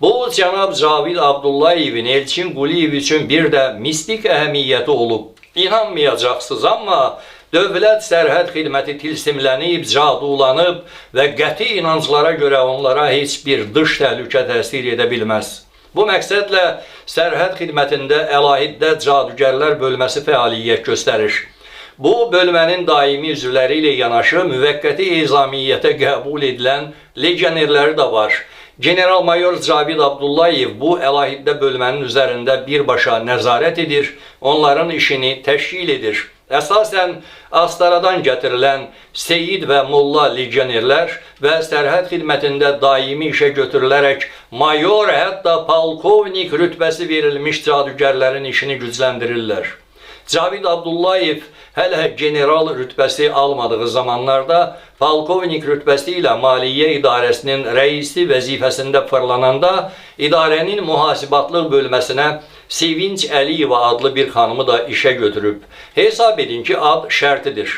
Bu, cənab Cavid Abdullayevin Elçin Quliyev üçün bir də mistik əhəmiyyəti olub. İnanmayacaqsınız, amma dövlət sərhəd xidməti tilsimlənib, cadulanıb və qəti inanclara görə onlara heç bir dış təhlükə təsir edə bilməz. Bu məqsədlə sərhəd xidmətində əlahiddə cadugərlər bölməsi fəaliyyət göstərir. Bu, bölmənin daimi üzvləri ilə yanaşı müvəqqəti ezamiyyətə qəbul edilən legionerləri də var. General-mayor Cavid Abdullayev bu əlahiddə bölmənin üzərində birbaşa nəzarət edir, onların işini təşkil edir. Əsasən Astaradan gətirilən Seyid və Molla legionerlər və sərhəd xidmətində daimi işə götürülərək mayor, hətta polkovnik rütbəsi verilmiş cadugərlərin işini gücləndirirlər. Cavid Abdullayev hələ general rütbəsi almadığı zamanlarda polkovnik rütbəsi ilə Maliyyə İdarəsinin rəisi vəzifəsində fırlananda idarənin mühasibatlıq bölməsinə Sevinç Əliyeva adlı bir xanımı da işə götürüb. Hesab edin ki, ad şərtidir.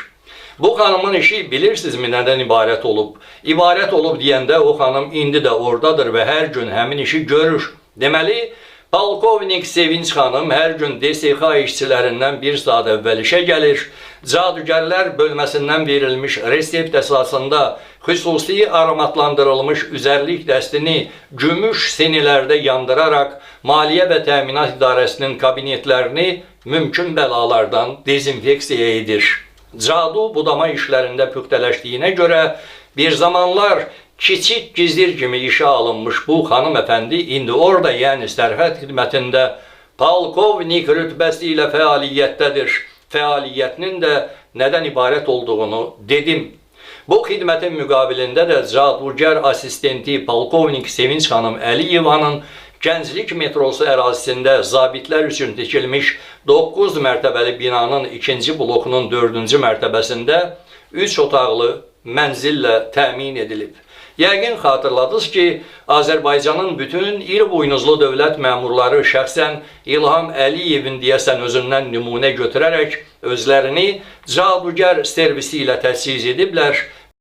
Bu xanımın işi bilirsinizmi nədən ibarət olub? İbarət olub deyəndə o xanım indi də oradadır və hər gün həmin işi görür. Deməli, polkovnik Sevinç xanım hər gün DSX işçilərindən bir saat əvvəl işə gəlir. Cadugərlər bölməsindən verilmiş resept əsasında xüsusi aromatlandırılmış üzərlik dəstini gümüş senilərdə yandıraraq Maliyyə və Təminat İdarəsinin kabinetlərini mümkün bəlalardan dezinfeksiya edir. Cadu budama işlərində püxtələşdiyinə görə bir zamanlar kiçik gizir kimi işə alınmış bu xanım əfəndi indi orada, yəni sərhəd xidmətində polkovnik rütbəsi ilə fəaliyyətdədir. Fəaliyyətinin də nədən ibarət olduğunu dedim. Bu xidmətin müqabilində də cadugər assistenti polkovnik Sevinç xanım Əliyevanın Gənclik metrosu ərazisində zabitlər üçün tikilmiş 9 mərtəbəli binanın 2-ci blokunun 4-cü mərtəbəsində 3 otaqlı mənzillə təmin edilib. Yəqin xatırladınız ki, Azərbaycanın bütün iri buynuzlu dövlət məmurları şəxsən İlham Əliyevin deyəsən özündən nümunə götürərək özlərini cadugər servisi ilə təchiz ediblər